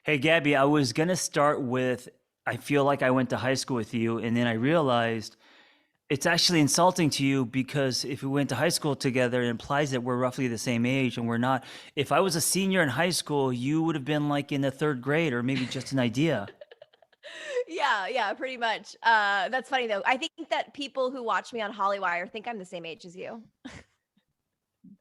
Hey, Gabby, I was gonna start with I feel like I went to high school with you, and then I realized it's actually insulting to you because if we went to high school together, it implies that we're roughly the same age, and we're not. If I was a senior in high school, you would have been like in the third grade, or maybe just an idea. Yeah, yeah, pretty much. That's funny though. I think that people who watch me on Hollywire think I'm the same age as you.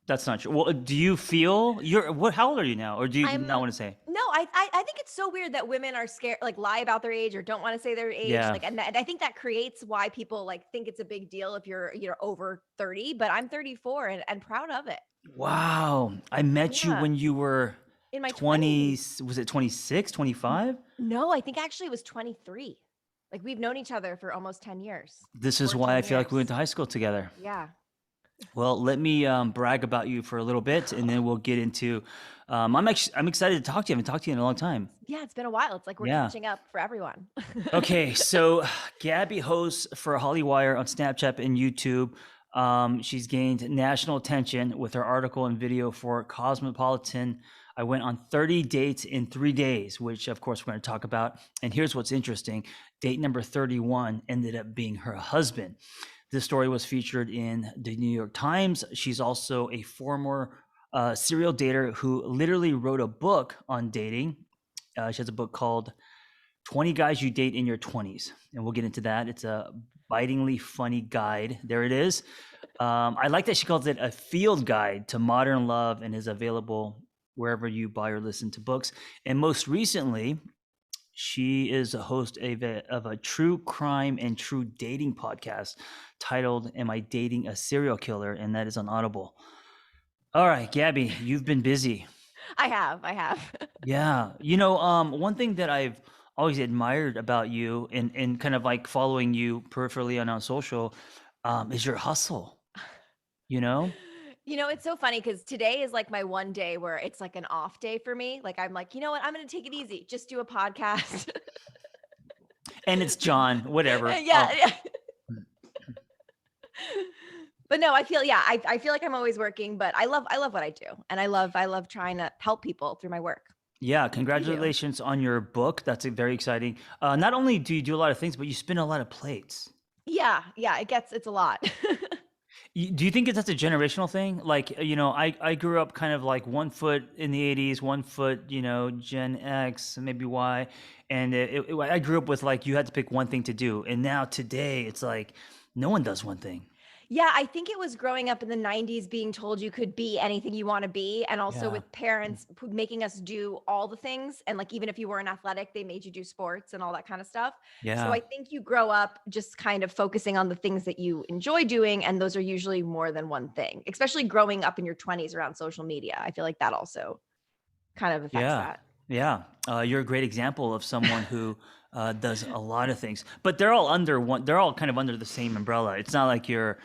That's not true. Well, do you feel you're what? How old are you now, or do you I'm not want to say? no, I think it's so weird that women are scared, like lie about their age or don't want to say their age. Yeah. Like, and I think that creates why people like think it's a big deal if you're over 30. But I'm 34 and proud of it. Wow. I met you Yeah, when you were in my 20, 20s. was it 26, 25? No, I think actually it was 23. Like we've known each other for almost 10 years, This is why 14 I feel like we went years. to high school together. Yeah. Well, let me brag about you for a little bit, and then we'll get into. I'm excited to talk to you. I haven't talked to you in a long time. Yeah, it's been a while. It's like we're Yeah. catching up for everyone. Okay. So, Gabby hosts for Hollywire on Snapchat and YouTube. She's gained national attention with her article and video for Cosmopolitan. I went on 30 dates in 3 days, which of course we're going to talk about. And here's what's interesting: date number 31 ended up being her husband. This story was featured in the New York Times. She's also a former serial dater who literally wrote a book on dating. She has a book called 20 Guys You Date in Your 20s. And we'll get into that. It's a bitingly funny guide. There it is. I like that she calls it a field guide to modern love and is available wherever you buy or listen to books. And most recently, she is a host of a true crime and true dating podcast titled Am I Dating a Serial Killer? And that is on Audible. All right, Gabby, you've been busy. I have. Yeah. One thing that I've always admired about you and kind of like following you peripherally and on social is your hustle, you know? It's so funny because today is like my one day where it's like an off day for me. Like I'm like, you know what? I'm gonna take it easy. Just do a podcast. And it's John, whatever. Yeah, yeah. But no, I feel like I'm always working, but I love what I do. And I love trying to help people through my work. Yeah, You do. congratulations on your book. That's very exciting. Not only do you do a lot of things, but you spin a lot of plates. Yeah, yeah, it's a lot. Do you think that's a generational thing? Like, I grew up kind of like 1 foot in the 80s, 1 foot, Gen X, maybe Y. And I grew up with like, you had to pick one thing to do. And now today, it's like, no one does one thing. Yeah, I think it was growing up in the 90s being told you could be anything you wanna be, and also Yeah. with parents making us do all the things, and, like, even if you weren't athletic, they made you do sports and all that kinda stuff. So Yeah. I think you grow up just kind of focusing on the things that you enjoy doing, and those are usually more than one thing, especially growing up in your 20s around social media. I feel like that also kind of affects Yeah. that. Yeah. You're a great example of someone who does a lot of things, but they're all under one, they're all kind of under the same umbrella. It's not like you're,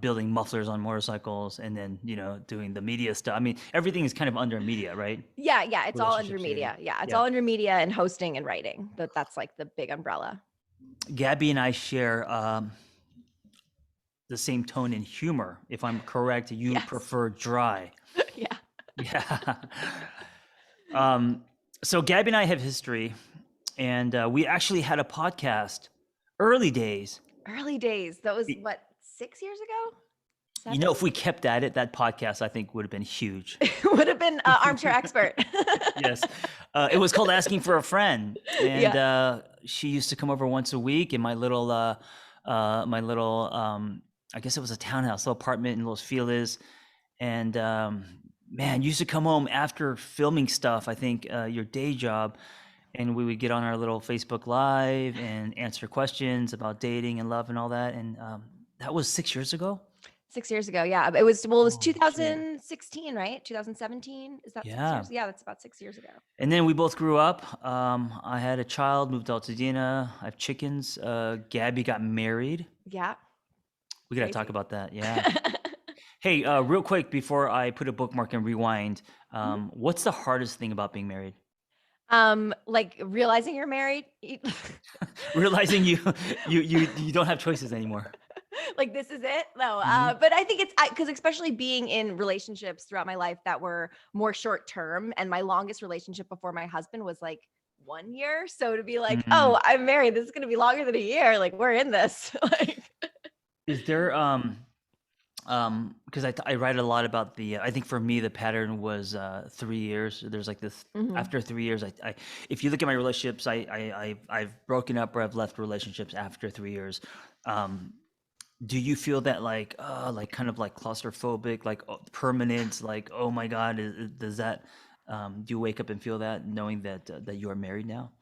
building mufflers on motorcycles and then, doing the media stuff. I mean, everything is kind of under media, right? Yeah, yeah, it's all under Relationships, dating. media. Yeah, it's Yeah. all under media and hosting and writing. That's, like, the big umbrella. Gabby and I share the same tone and humor. If I'm correct, you Yes. prefer dry. Yeah. Yeah. um, so Gabby and I have history, and we actually had a podcast early days. Early days. That was what, 6 years ago? 7? If we kept at it, that podcast I think would have been huge. Would have been, armchair expert. Yes. It was called Asking for a Friend, and Yeah. she used to come over once a week in my little, I guess it was a townhouse, little apartment in Los Feliz. And man, you used to come home after filming stuff, I think your day job, and we would get on our little Facebook Live and answer questions about dating and love and all that. And that was 6 years ago. 6 years ago, yeah. It was Holy shit. 2016, right? 2017? Is that 6 Yeah. years? Yeah, that's about 6 years ago. And then we both grew up. I had a child, moved to Altadena. I have chickens. Gabby got married. Yeah, We got to talk crazy. about that. Yeah. Hey, real quick before I put a bookmark and rewind, Mhm. what's the hardest thing about being married? Like, realizing you're married? Realizing you don't have choices anymore. Like, this is it. No, Mhm. but I think it's because especially being in relationships throughout my life that were more short term, and my longest relationship before my husband was like 1 year. So to be like, Mm. oh, I'm married, this is going to be longer than a year. Like, we're in this. Like, Is there because I write a lot about the I think for me the pattern was 3 years. There's like this mhm. after 3 years. I if you look at my relationships, I've broken up or I've left relationships after 3 years. Um, do you feel that like kind of like claustrophobic, like permanent, like oh my God, does that do you wake up and feel that knowing that that you are married now?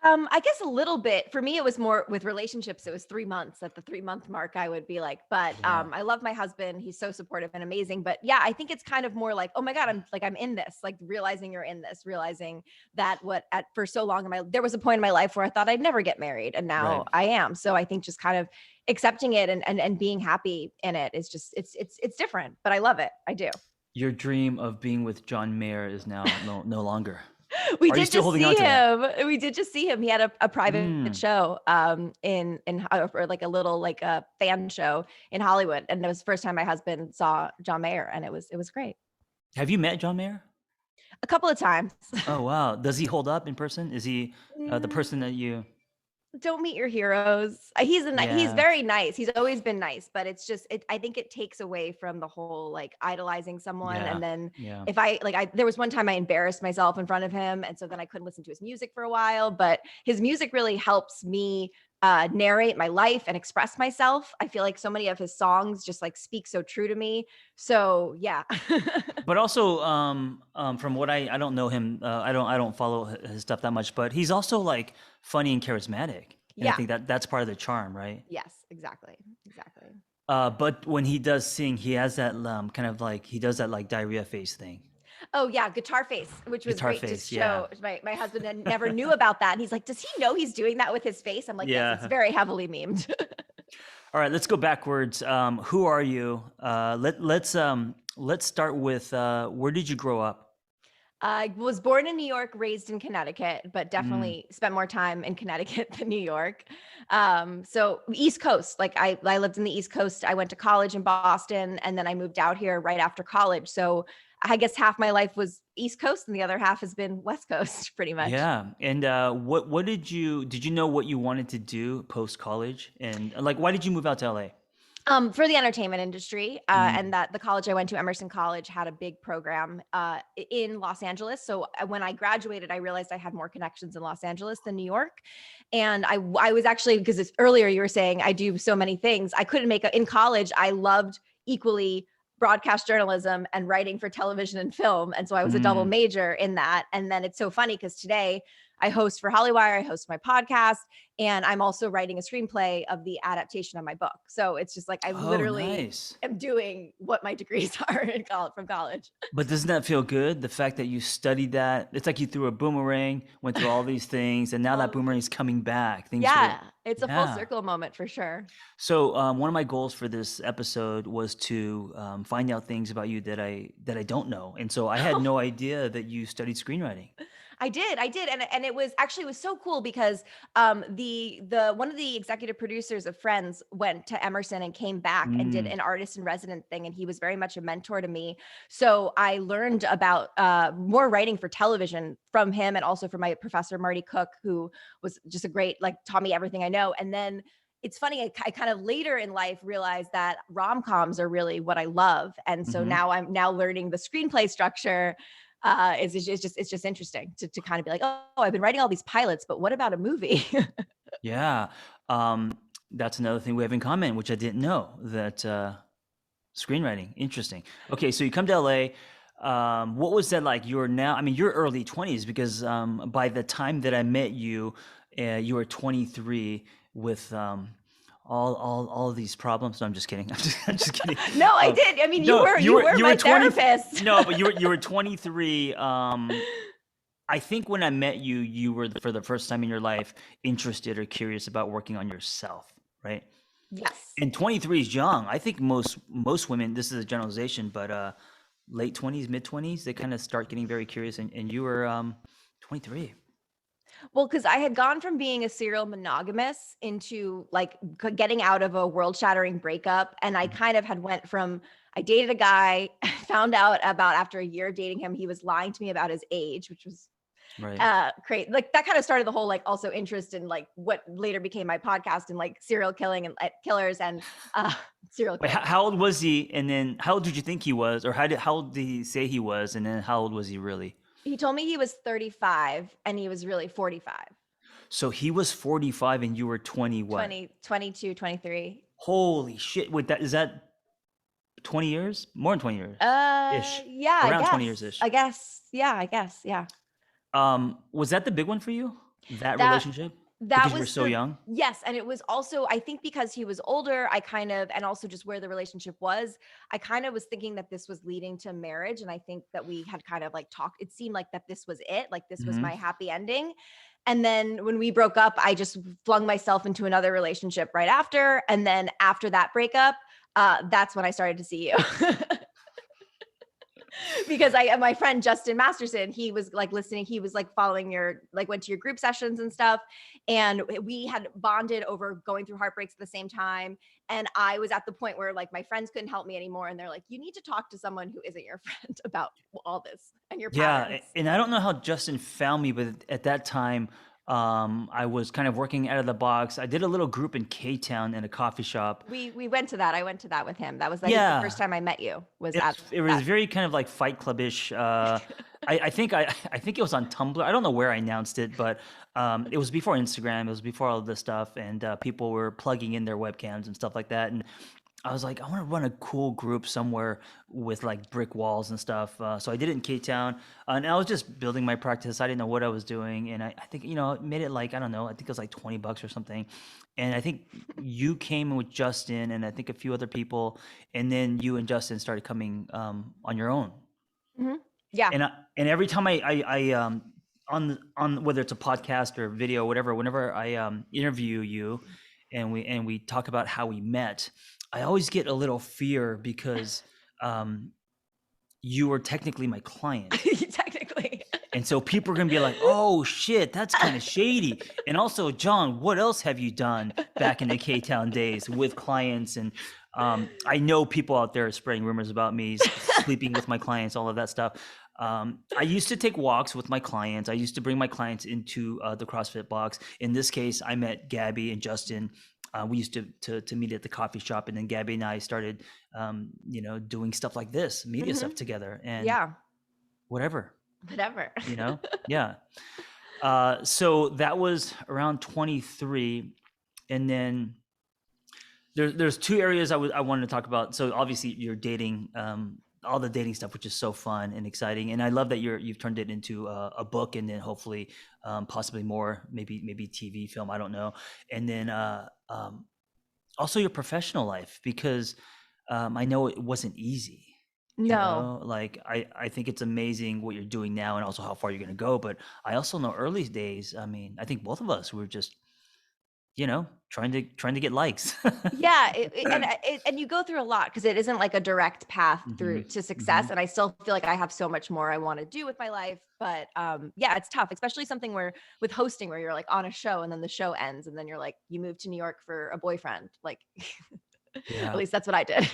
I guess a little bit. For me, it was more with relationships. It was 3 months. At the 3 month mark, I would be like, but Yeah, I love my husband. He's so supportive and amazing. But yeah, I think it's kind of more like, oh my God, I'm in this, like realizing you're in this, realizing that what at for so long in there was a point in my life where I thought I'd never get married. And now right. I am. So I think just kind of accepting it and being happy in it is just it's different, but I love it. I do. Your dream of being with John Mayer is now no longer. We Are you did still just holding see on to that? him. We did just see him. He had a private Mm. show in or like a little like a fan show in Hollywood, and it was the first time my husband saw John Mayer, and it was great. Have you met John Mayer? A couple of times. Oh wow. Does he hold up in person? Is he the Mm, person that you? don't meet your heroes. He's Yeah, very nice. He's always been nice, but it's just I think it takes away from the whole like idolizing someone. yeah, And then yeah. if I there was one time I embarrassed myself in front of him, and so then I couldn't listen to his music for a while. But his music really helps me narrate my life and express myself. I feel like so many of his songs just like speak so true to me. So yeah. But also, from what I don't know him, I don't follow his stuff that much. But he's also like funny and charismatic, and I Yeah. think that that's part of the charm, right? Yes, exactly. Exactly. But when he does sing, he has that kind of like he does that like diarrhea face thing, Oh yeah, guitar face, which was guitar great to face. Yeah, show. My husband never knew about that, and he's like, "Does he know he's doing that with his face?" I'm like, "Yes, it's yeah. very heavily memed." All right, let's go backwards. Who are you? Let's start with where did you grow up? I was born in New York, raised in Connecticut, but Mm, definitely spent more time in Connecticut than New York. So East Coast, like I lived in the East Coast. I went to college in Boston, and then I moved out here right after college. So I guess half my life was East Coast, and the other half has been West Coast, pretty much. yeah. And what did you know what you wanted to do post college? And like, why did you move out to LA? For the entertainment industry, and Mm, that the college I went to, Emerson College, had a big program in Los Angeles. So when I graduated, I realized I had more connections in Los Angeles than New York. And I was actually, because it's earlier you were saying I do so many things. I couldn't make in college. I loved equally broadcast journalism and writing for television and film, and so I was a double mm. major in that. And then it's so funny because today I host for Hollywire, I host my podcast, and I'm also writing a screenplay of the adaptation of my book. So it's just like I Oh, literally nice. am doing what my degrees are in college from college. But doesn't that feel good? The fact that you studied that, it's like you threw a boomerang, went through all these things, and now that All of boomerang it. is coming back. Things were, Yeah, it's a full yeah. circle moment for sure. So one of my goals for this episode was to find out things about you that I don't know, and so I had no idea that you studied screenwriting. I did, and it was actually it was so cool because the one of the executive producers of Friends went to Emerson and came back and did Mm, an artist in resident thing, and he was very much a mentor to me. So I learned about more writing for television from him, and also from my professor Marty Cook, who was just a great like taught me everything I know. And then it's funny, I kind of later in life realized that rom-coms are really what I love, and so hmm. now I'm now learning the screenplay structure. It's just interesting to kind of be like, oh, I've been writing all these pilots, but what about a movie? Yeah, that's another thing we have in common, which I didn't know that screenwriting. Interesting. Okay, so you come to LA. What was that like? You're now, I mean, you're early 20s because by the time that I met you, you were 23 with all of these problems. No, I'm just kidding. I'm just kidding. No, I Um, did. I mean, no, you were you my were 20. therapist. No, but you were 23. I think when I met you, you were for the first time in your life interested or curious about working on yourself, right? Yes. And 23 is young. I think most women, this is a generalization, but late 20s, mid 20s, they kind of start getting very curious. And you were 23. Well, because I had gone from being a serial monogamous into like getting out of a world shattering breakup. And I Mhm. kind of had went from, I dated a guy, found out about after a year of dating him, he was lying to me about his age, which was Right. great. Like that kind of started the whole like also interest in like what later became my podcast and like serial killing and killers and uh, serial Wait, killing. how old was he? And then how old did you think he was? Or how old did he say he was? And then how old was he really? He told me he was 35 and he was really 45, So he was 45 and you were 20 what? 20, 22, 23. Holy shit. Wait, is that 20 years? More than 20 years ish. Yeah, I Around 20 guess. years ish. I guess. Yeah, I guess. Yeah. Was that the big one for you? That That relationship? that Because you were was so the young? yes, and it was also I think because he was older, I kind of and also just where the relationship was, I kind of was thinking that this was leading to marriage and I think that we had kind of like talked it seemed like that this was it, like this was Hmm. my happy ending. And then when we broke up, I just flung myself into another relationship right after and then after that breakup, that's when I started to see you. Because my friend Justin Masterson, he was like listening, he was like following your like went to your group sessions and stuff. And we had bonded over going through heartbreaks at the same time. And I was at the point where like my friends couldn't help me anymore. And they're like, you need to talk to someone who isn't your friend about all this and your Yeah, patterns. and I don't know how Justin found me, but at that time, I was kind of working out of the box. I did a little group in K-Town in a coffee shop. We went to that. I went to that with him. That was I think the first Yeah, time I met you was it at it was that. very kind of like Fight Club-ish. I think I think it was on Tumblr. I don't know where I announced it, but it was before Instagram. It was before all of this stuff, and people were plugging in their webcams and stuff like that. And I was like, I want to run a cool group somewhere with like brick walls and stuff. So I did it in Cape Town, and I was just building my practice. I didn't know what I was doing, and I think it made it like I don't know. I think it was like $20 or something, and I think you came in with Justin and I think a few other people, and then you and Justin started coming on your own. Mhm. Yeah. And every time I on whether it's a podcast or video, whatever, whenever I interview you, and we talk about how we met, I always get a little fear because um, you were technically my client. Technically. And so people are gonna be like, "Oh shit, that's kind of shady." And also, John, what else have you done back in the K Town days with clients? And I know people out there are spreading rumors about me sleeping with my clients, all of that stuff. I used to take walks with my clients. I used to bring my clients into the CrossFit box. In this case, I met Gabby and Justin. We used to meet at the coffee shop, and then Gabby and I started, doing stuff like this, media Mhm. stuff together, and Yeah. whatever. Whatever. Yeah. So that was around 23, and then there's two areas I wanted to talk about. So obviously you're dating, all the dating stuff, which is so fun and exciting, and I love that you've turned it into a book, and then hopefully possibly more, maybe TV, film, I don't know, and then also your professional life, because I know it wasn't easy. No. Like I think it's amazing what you're doing now and also how far you're going to go. But I also know early days, I mean, I think both of us were just, trying to get likes. Yeah, and you go through a lot because it isn't like a direct path Hmm. through to success, Hmm. and I still feel like I have so much more I wanna do with my life, but, yeah, it's tough, especially something where with hosting where you're, like, on a show and then the show ends, and then you're like, you moved to New York for a boyfriend, like, at Yeah. least that's what I did.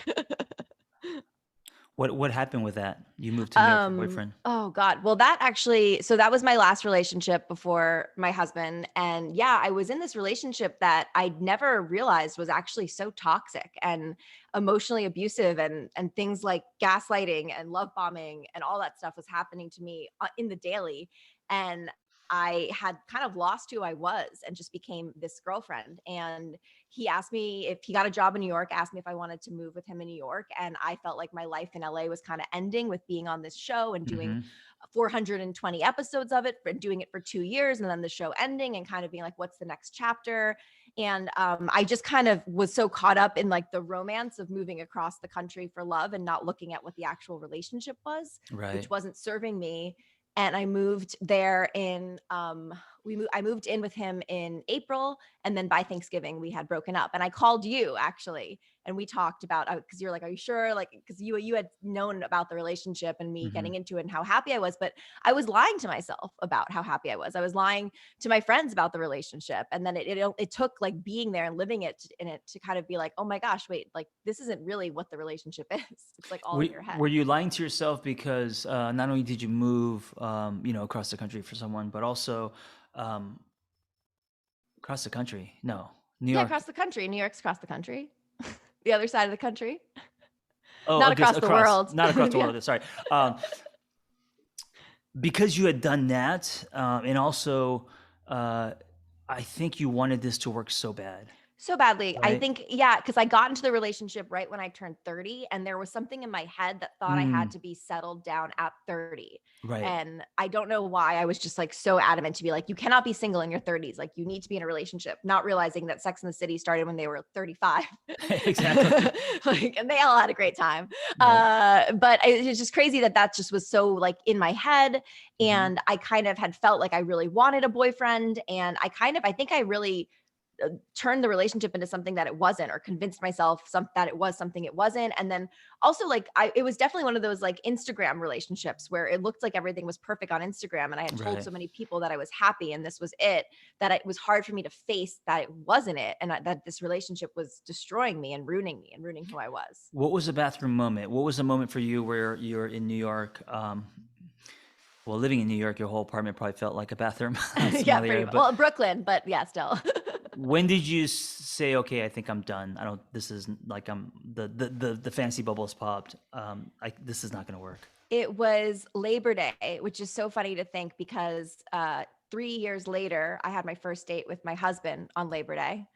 What happened with that? You moved to New York for boyfriend. Oh God. Well, that actually, so that was my last relationship before my husband. And yeah, I was in this relationship that I never realized was actually so toxic and emotionally abusive and things like gaslighting and love bombing and all that stuff was happening to me in the daily. And I had kind of lost who I was and just became this girlfriend. And he asked me if he got a job in New York, asked me if I wanted to move with him in New York. And I felt like my life in LA was kind of ending with being on this show and doing Hmm. 420 episodes of it and doing it for 2 years and then the show ending and kind of being like, what's the next chapter? And I just kind of was so caught up in like the romance of moving across the country for love and not looking at what the actual relationship was, which Right. wasn't serving me. And I moved there in I moved in with him in April, and then by Thanksgiving we had broken up. And I called you actually and we talked about, because you're like, are you sure? Like, because you had known about the relationship and me getting into it and how happy I was, but I was lying to myself about how happy I was. I was lying to my friends about the relationship. And then it took like being there and living it in it to kind of be like, oh my gosh, wait, like this isn't really what the relationship is. It's like all in your head. Were you lying to yourself because not only did you move, across the country for someone, but also um, across the country? No, New Yeah, York. across the country. New York's across the country. The other side of the country. Oh, Not across the world. not across the Yeah. world. Sorry, because you had done that, and also, uh, I think you wanted this to work so bad, So badly. I right? think, yeah, because I got into the relationship right when I turned 30, and there was something in my head that thought I had Mm, to be settled down at 30. right. And I don't know why I was just like so adamant to be like, you cannot be single in your 30s. Like, you need to be in a relationship, not realizing that Sex and the City started when they were 35. Exactly. Like, and they all had a great time. Right. But it's just crazy that just was so like in my head. Mhm. And I kind of had felt like I really wanted a boyfriend. And I think I really turned the relationship into something that it wasn't, or convinced myself that it was something it wasn't. And then also like it was definitely one of those like Instagram relationships where it looked like everything was perfect on Instagram, and I had told Right. so many people that I was happy and this was it, that it was hard for me to face that it wasn't it, and that this relationship was destroying me and ruining who I was. What was a bathroom moment? What was a moment for you where you're in New York? Well, living in New York, your whole apartment probably felt like a bathroom. That's Yeah, another pretty area. much. But Well, Brooklyn, but yeah, still. when did you say, "Okay, I think I'm done. I don't. This is like the fancy bubbles popped. This is not going to work." It was Labor Day, which is so funny to think because 3 years later, I had my first date with my husband on Labor Day.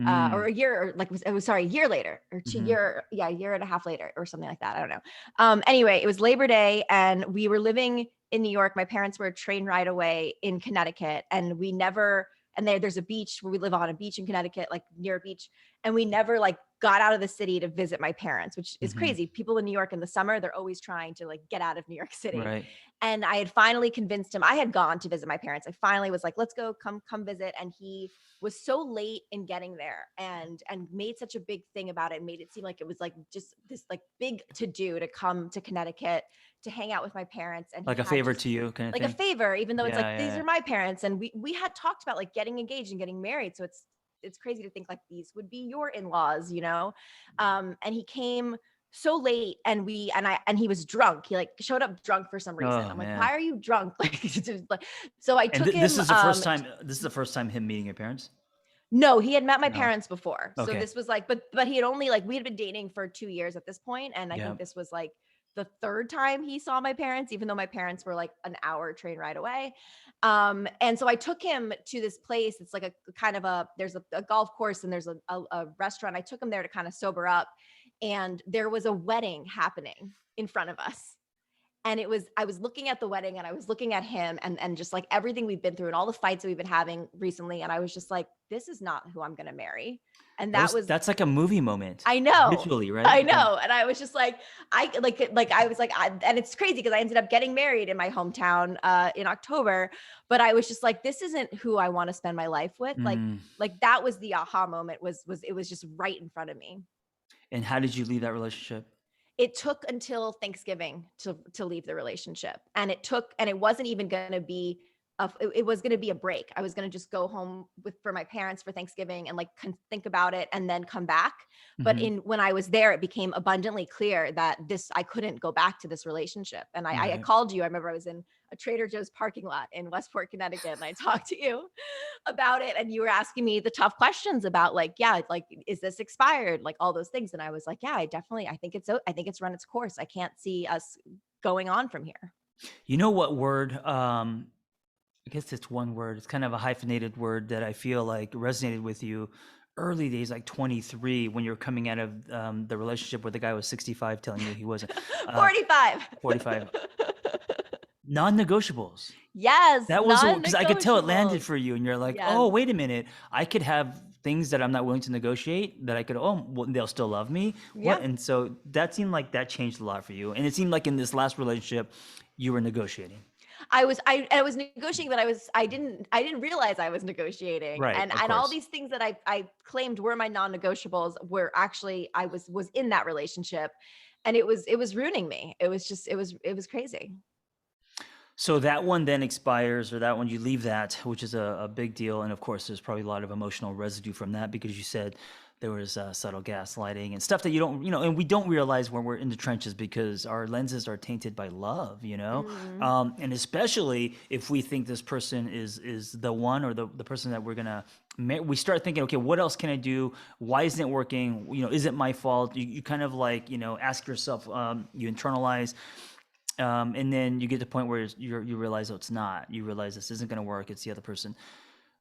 Or Mm, a year, or like it was sorry, a year later, or mhm. a year and a half later, or something like that. I don't know. Anyway, it was Labor Day, and we were living in New York. My parents were a train ride away in Connecticut, and we never. And there's a beach where we live, on a beach in Connecticut, like near a beach, and we never like got out of the city to visit my parents, which is Mhm. crazy. People in New York in the summer, they're always trying to like get out of New York City. Right. And I had finally convinced him. I had gone to visit my parents. I finally was like, let's go, come visit. And he was so late in getting there, and made such a big thing about it, made it seem like it was like just this like big to do to come to Connecticut to hang out with my parents. And he Like a had favor just to you, kind of like a thing. favor, even though it's Yeah, like yeah, these yeah. are my parents, and we had talked about like getting engaged and getting married. So it's crazy to think like these would be your in-laws, you know. And he came so late, and he was drunk. He like showed up drunk for some reason. Oh I'm like, why man. are you drunk? Like, just like, so I And took this him. is the first time. This is the first time him meeting your parents. No, he had met my No. parents before. So Okay. this was like, but he had only like, we had been dating for 2 years at this point, and I Yeah. think this was like the third time he saw my parents, even though my parents were like an hour train ride away. And so I took him to this place. It's like a kind of there's a golf course, and there's a restaurant. I took him there to kind of sober up, and there was a wedding happening in front of us. And I was looking at the wedding, and I was looking at him, and just like everything we've been through and all the fights that we've been having recently. And I was just like, this is not who I'm going to marry. And That's like a movie moment I know. visually, right? I Yeah. know. And I was just like, I was like, and it's crazy because I ended up getting married in my hometown in October, but I was just like, this isn't who I want to spend my life with. Mm. Like that was the aha moment, was it was just right in front of me. And how did you leave that relationship? It took until Thanksgiving to leave the relationship. And it wasn't even going to be it was going to be a break. I was going to just go home for my parents for Thanksgiving and like think about it and then come back. But Hmm. when I was there, it became abundantly clear that I couldn't go back to this relationship. And I Right. called you. I remember I was in a Trader Joe's parking lot in Westport, Connecticut, and I talked to you about it, and you were asking me the tough questions about like, yeah, like, is this expired, like all those things. And I was like, yeah, I think it's run its course. I can't see us going on from here. You know what word? I guess it's one word. It's kind of a hyphenated word that I feel like resonated with you early days, like 23, when you're coming out of the relationship where the guy was 65 telling you he wasn't. 45. 45. Non-negotiables. Yes, That was because I could tell it landed non-negotiables. for you, and you're like, Yes. oh, wait a minute. I could have things that I'm not willing to negotiate that I could, oh, well, they'll still love me. What? Yeah. And so that seemed like that changed a lot for you. And it seemed like in this last relationship, you were negotiating. I was negotiating, but I didn't realize I was negotiating. Right, of And all course. these things that I claimed were my non-negotiables were actually I was in that relationship, and it was ruining me. It was just it was crazy. So that one then expires, or that one you leave that, which is a big deal. And of course, there's probably a lot of emotional residue from that because you said there was subtle gaslighting and stuff that you don't, and we don't realize when we're in the trenches because our lenses are tainted by love, Mm. and especially if we think this person is the one or the person that we're gonna. We start thinking, okay, what else can I do? Why isn't it working? Is it my fault? You kind of like, ask yourself, you internalize. And then you get to the point where you realize, oh, it's not. You realize this isn't going to work. It's the other person.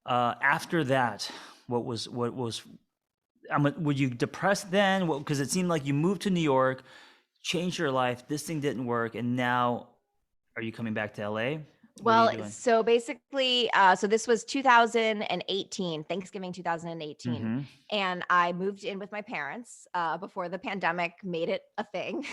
After that, what was? Were you depressed then? Because it seemed like you moved to New York, changed your life. This thing didn't work, and now are you coming back to LA? What are you Well, doing? so basically, so this was 2018, Thanksgiving 2018, Mm-hmm. and I moved in with my parents before the pandemic made it a thing.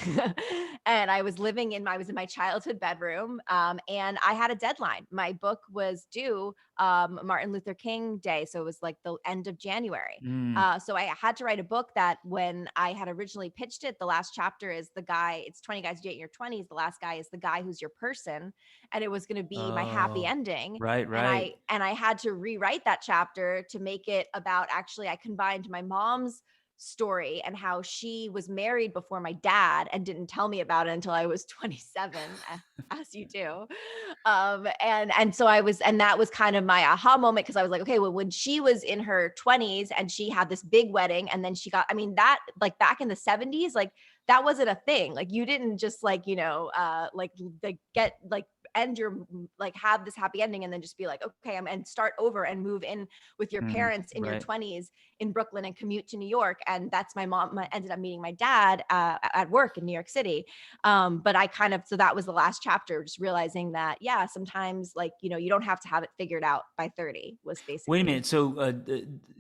And I was I was in my childhood bedroom, and I had a deadline. My book was due Martin Luther King Day, so it was like the end of January. Mm. So I had to write a book that when I had originally pitched it, the last chapter is the guy. It's 20 guys you date in your 20s. The last guy is the guy who's your person, and it was going to be my happy Oh, ending. right, right. And I had to rewrite that chapter to make it about, actually I combined my mom's story and how she was married before my dad and didn't tell me about it until I was 27, as you do. And so and that was kind of my aha moment, because I was like, okay, well, when she was in her 20s and she had this big wedding, and then she got, I mean, that like back in the 70s, like that wasn't a thing. Like you didn't just like, like get like end your like have this happy ending and then just be like, okay, and start over and move in with your Mm, parents in your right. 20s in Brooklyn and commute to New York. And that's my mom. Ended up meeting my dad at work in New York City. But I kind of, so that was the last chapter, just realizing that, yeah, sometimes like, you don't have to have it figured out by 30 was Wait a basically. minute. So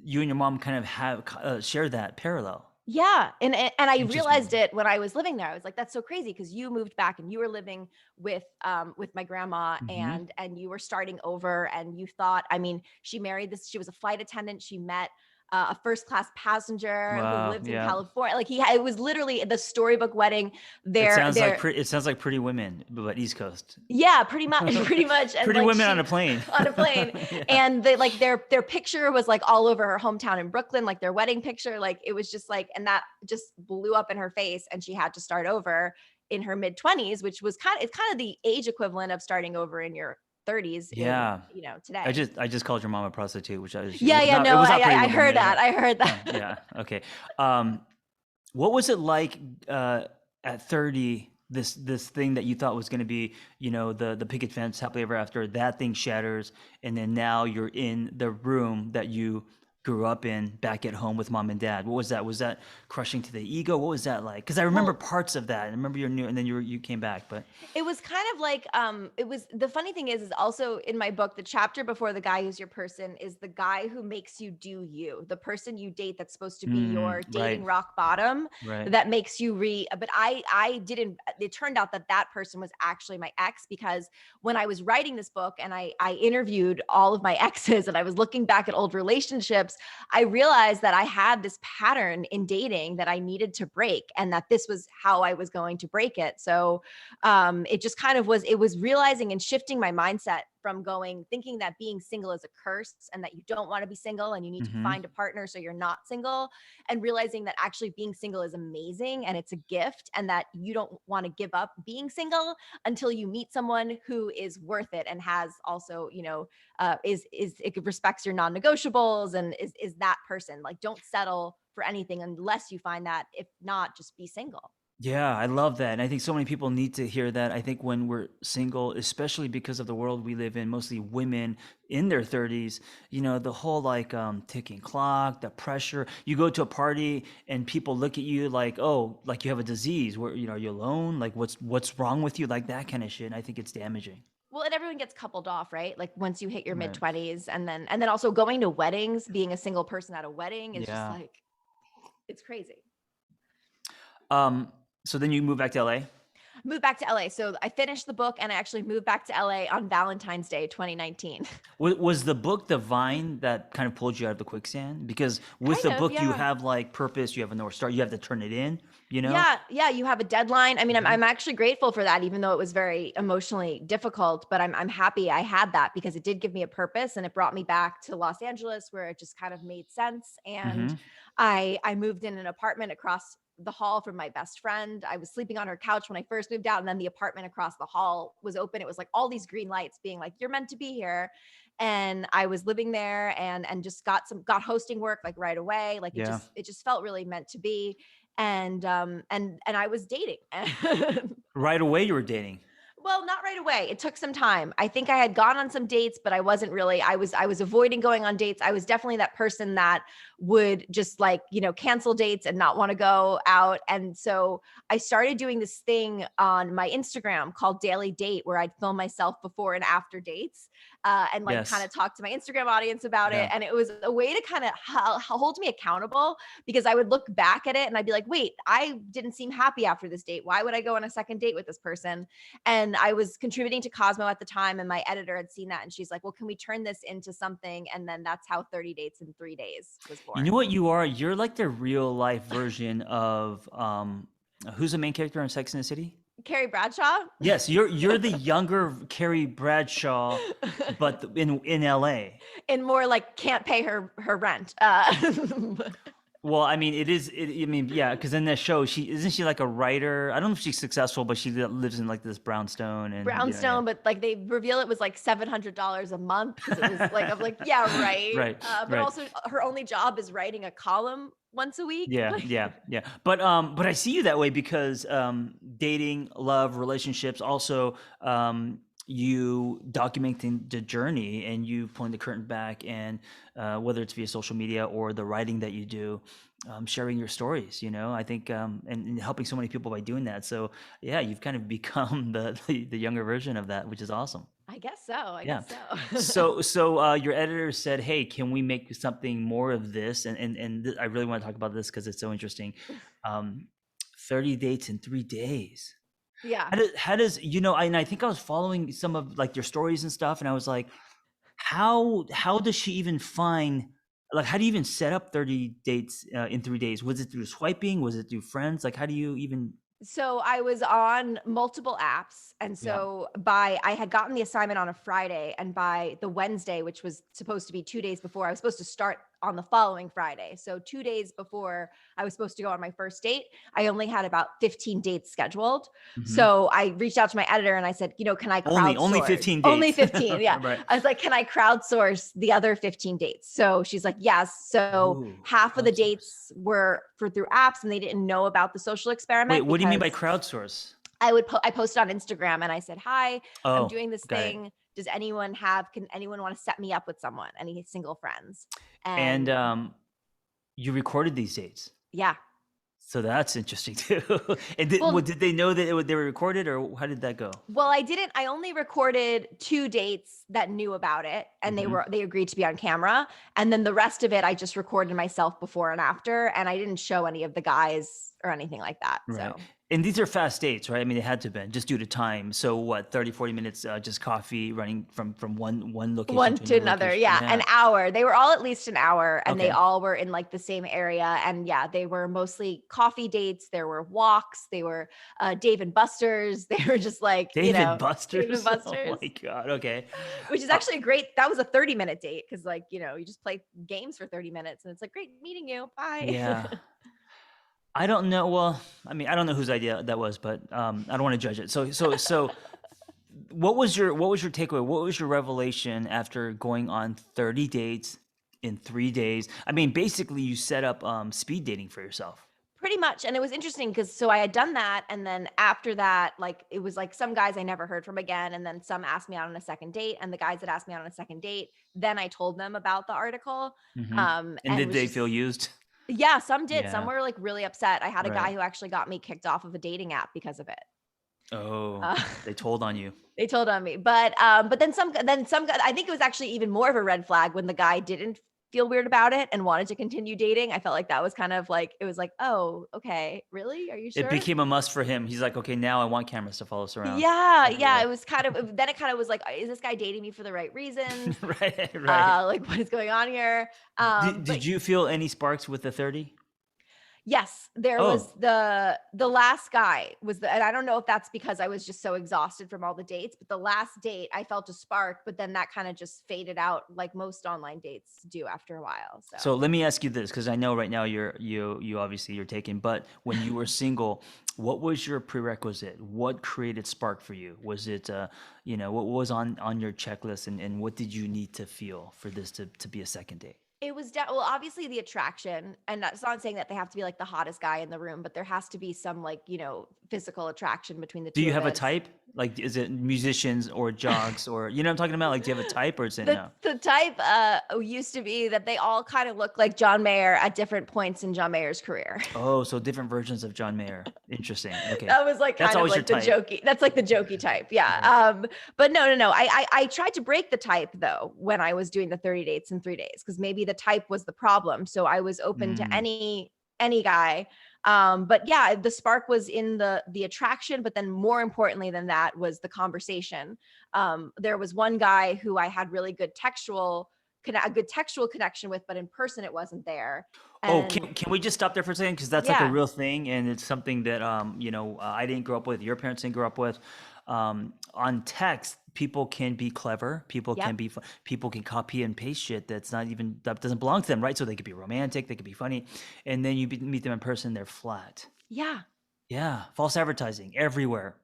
you and your mom kind of have share that parallel. Yeah, and I realized Interesting. it when I was living there. I was like, "That's so crazy," because you moved back and you were living with my grandma, Mm-hmm. and you were starting over, and you thought, I mean, she married this. She was a flight attendant. She met a first class passenger who Wow. lived in Yeah. California. Like it was literally the storybook wedding. It sounds like Pretty Women, but East Coast. Yeah, pretty much, pretty much. And Pretty like Women on a she plane. on a plane, Yeah. and they like their picture was like all over her hometown in Brooklyn, like their wedding picture. Like it was just like, and that just blew up in her face, and she had to start over in her mid 20s, which was it's kind of the age equivalent of starting over in your 30s in, Yeah. today. I just called your mom a prostitute, which Yeah, yeah, it no, was not Pretty I Woman. heard Yeah, that. yeah. I heard Oh, that. yeah. Okay. Um, what was it like at 30? This thing that you thought was going to be, the picket fence, happily ever after, that thing shatters, and then now you're in the room that you grew up in back at home with mom and dad. What was that? Was that crushing to the ego? What was that like? Because I remember Well, parts of that. I remember you're new, and then you came back, but. it was kind of like it was, the funny thing is also in my book, the chapter before the guy who's your person is the guy who makes you do you, the person you date that's supposed to be Mm, your dating right, rock bottom, right. that makes you but I didn't, it turned out that that person was actually my ex, because when I was writing this book and I interviewed all of my exes and I was looking back at old relationships, I realized that I had this pattern in dating that I needed to break, and that this was how I was going to break it. So it just kind of was, it was realizing and shifting my mindset from thinking that being single is a curse and that you don't want to be single and you need to Mm-hmm. find a partner so you're not single, and realizing that actually being single is amazing and it's a gift, and that you don't want to give up being single until you meet someone who is worth it and has also, it respects your non-negotiables and is that person. Like, don't settle for anything unless you find that. If not, just be single. Yeah, I love that. And I think so many people need to hear that. I think when we're single, especially because of the world we live in, mostly women in their 30s, the whole like ticking clock, the pressure. You go to a party and people look at you like, "Oh, like you have a disease. Where, are you alone? Like what's wrong with you?" Like that kind of shit. And I think it's damaging. Well, and everyone gets coupled off, right? Like once you hit your mid Right. 20s, and then also going to weddings, being a single person at a wedding is just Yeah. like, it's crazy. Um so then you move back to LA? Moved back to LA. So I finished the book and I actually moved back to LA on Valentine's Day, 2019. Was the book the vine that kind of pulled you out of the quicksand? Because with Kind the of, book, you yeah. have like purpose, you have a North Star, you have to turn it in, you know? Yeah, yeah, you have a deadline. I mean, I'm Mhm. I'm actually grateful for that, even though it was very emotionally difficult, but I'm happy I had that because it did give me a purpose and it brought me back to Los Angeles where it just kind of made sense. And Mhm. I moved in an apartment across the hall from my best friend. I was sleeping on her couch when I first moved out, and then the apartment across the hall was open. It was like all these green lights being like, "You're meant to be here." And I was living there and just got hosting work like right away. Like Yeah. it just felt really meant to be. And I was dating. Right away you were dating. Well, not right away. It took some time. I think I had gone on some dates, but I wasn't really I was avoiding going on dates. I was definitely that person that would just like, cancel dates and not want to go out. And so I started doing this thing on my Instagram called Daily Date where I'd film myself before and after dates. And like kind Yes. of talk to my Instagram audience about it. Yeah. And it was a way to kind of hold me accountable because I would look back at it and I'd be like, wait, I didn't seem happy after this date. Why would I go on a second date with this person? And I was contributing to Cosmo at the time, and my editor had seen that, and she's like, "Well, can we turn this into something?" And then that's how 30 Dates in 3 Days was You know born. what you are? You're like the real life version of who's the main character on Sex and the City? Carrie Bradshaw. Yes, you're the younger Carrie Bradshaw, but in LA. And more like can't pay her rent. Well, I mean, I mean, yeah, because in that show, she isn't she like a writer? I don't know if she's successful, but she lives in like this brownstone, and yeah, Brownstone, but like they reveal it was like $700 a month because it was like I'm like, yeah, right. right, But right, also her only job is writing a column once a week. yeah, Like, yeah, yeah. But I see you that way because dating, love, relationships, also you documenting the journey and you pulling the curtain back, and whether it's via social media or the writing that you do, sharing your stories. I think and helping so many people by doing that. So yeah, you've kind of become the younger version of that, which is awesome. I guess so. I Yeah. guess so. So your editor said, "Hey, can we make something more of this?" And I really want to talk about this because it's so interesting. Um, 30 dates in 3 days. Yeah. And I think I was following some of like your stories and stuff, and I was like, how does she even find like how do you even set up 30 dates in 3 days? Was it through swiping? Was it through friends? Like how do you even? So I was on multiple apps. And Yeah. so I had gotten the assignment on a Friday, and by the Wednesday, which was supposed to be 2 days before, I was supposed to start on the following Friday. So 2 days before I was supposed to go on my first date, I only had about 15 dates scheduled. Mhm. So I reached out to my editor and I said, can I Only crowdsource? 15 Only dates. 15. Yeah. Right. I was like, can I crowdsource the other 15 dates? So she's like, yes. So Ooh, half of the crowdsource. dates were through apps and they didn't know about the social Wait, experiment what do you mean by because crowdsource? I posted on Instagram and I said, "Hi, I'm Oh, doing this got it. thing. Can anyone want to set me up with someone? Any single friends?" And And you recorded these dates. yeah. So that's interesting too. And Well, did they know that they were recorded, or how did that go? I only recorded 2 dates that knew about it and Mhm. they agreed to be on camera, and then the rest of it I just recorded myself before and after, and I didn't show any of the guys or anything like that. Right. So And these are fast dates, right? I mean, they had to have been just due to time. So what, 30, 40 minutes, just coffee running from one location one to to another another. location. Yeah. Yeah. An hour. They were all at least an hour and they Okay. all were in like the same area. And yeah, they were mostly coffee dates. There were walks. They were Dave and Buster's. They were just like, Dave and Dave and Buster's. Oh Buster's, my God. Okay. which is Uh, actually that was a 30-minute date. Cause like, you just play games for 30 minutes and it's like, great meeting you. Bye. yeah. I don't know. Well, I mean, I don't know whose idea that was, but I don't want to judge it. So what was your takeaway? What was your revelation after going on 30 dates in 3 days? I mean, basically you set up speed dating for yourself. Pretty much. And it was interesting because so I had done that. And then after that, like it was like some guys I never heard from again. And then some asked me out on a second date. And the guys that asked me out on a second date, then I told them about the article. Hmm. And And did was they feel just, used? yeah, some did. Some Yeah. were like really upset. I had a guy Right. who actually got me kicked off of a dating app because of it. Oh, Uh, they told on you. they told on me, but then some, I think it was actually even more of a red flag when the guy didn't feel weird about it and wanted to continue dating, I felt like that was kind of like, it was like, oh, okay, really? Are you It sure? became a must for him. He's like, okay, now I want cameras to follow us around Yeah, yeah. everywhere. It was kind of, then it kind of was like, is this guy dating me for the right reasons? Right, right. Like what is going on here? But Did you feel any sparks with the 30? yes, there was Oh, the last guy was and I don't know if that's because I was just so exhausted from all the dates, but the last date I felt a spark, but then that kind of just faded out like most online dates do after a while. so So let me ask you this, because I know right now you obviously you're taken, but when you were single, what was your prerequisite? What created spark for you? Was it what was on your checklist, and what did you need to feel for this to be a second date? it was well, obviously the attraction, and that's not saying that they have to be like the hottest guy in the room, but there has to be some like, physical attraction between the Do two you of have a us. type? Like, is it musicians or jocks, or you know what I'm talking about? Like, do you have a type, or is it The no? the type used to be that they all kind of look like John Mayer at different points in John Mayer's career. Oh, so different versions of John Mayer. Interesting. Okay, That was like that's kind of always your like the type, jokey. That's like the jokey type. Yeah. right? But no, no, no. I tried to break the type though when I was doing the 30 dates in 3 days, because maybe the type was the problem. So I was open to Mm. any guy. But yeah, the spark was in the attraction, but then more importantly than that was the conversation. There was one guy who I had really good a good textual connection with, but in person it wasn't there. Oh, And can we just stop there for a second? Because that's like a yeah, real thing, and it's something that I didn't grow up with. Your parents didn't grow up with. On text, people can be clever. People yep, can be. People can copy and paste shit that doesn't belong to them, right? So they could be romantic, they could be funny, and then meet them in person, they're flat. yeah. Yeah, false advertising everywhere.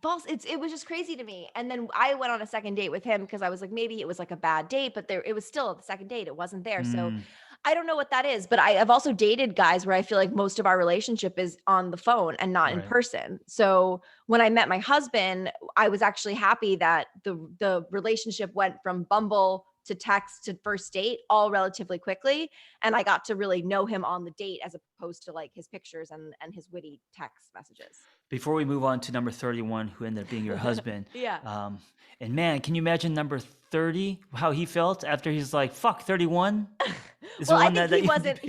False. It was just crazy to me. And then I went on a second date with him because I was like, maybe it was like a bad date, but there it was still the second date. It wasn't there. So Mm, I don't know what that is, but I've also dated guys where I feel like most of our relationship is on the phone and not in right. person. So when I met my husband, I was actually happy that the relationship went from Bumble to text to first date all relatively quickly. And I got to really know him on the date as opposed to like his pictures and his witty text messages. Before we move on to number 31, who ended up being your husband, Yeah. um, and man, can you imagine number 30? How he felt after he's like, "Fuck, 31 is the Well, I one think that he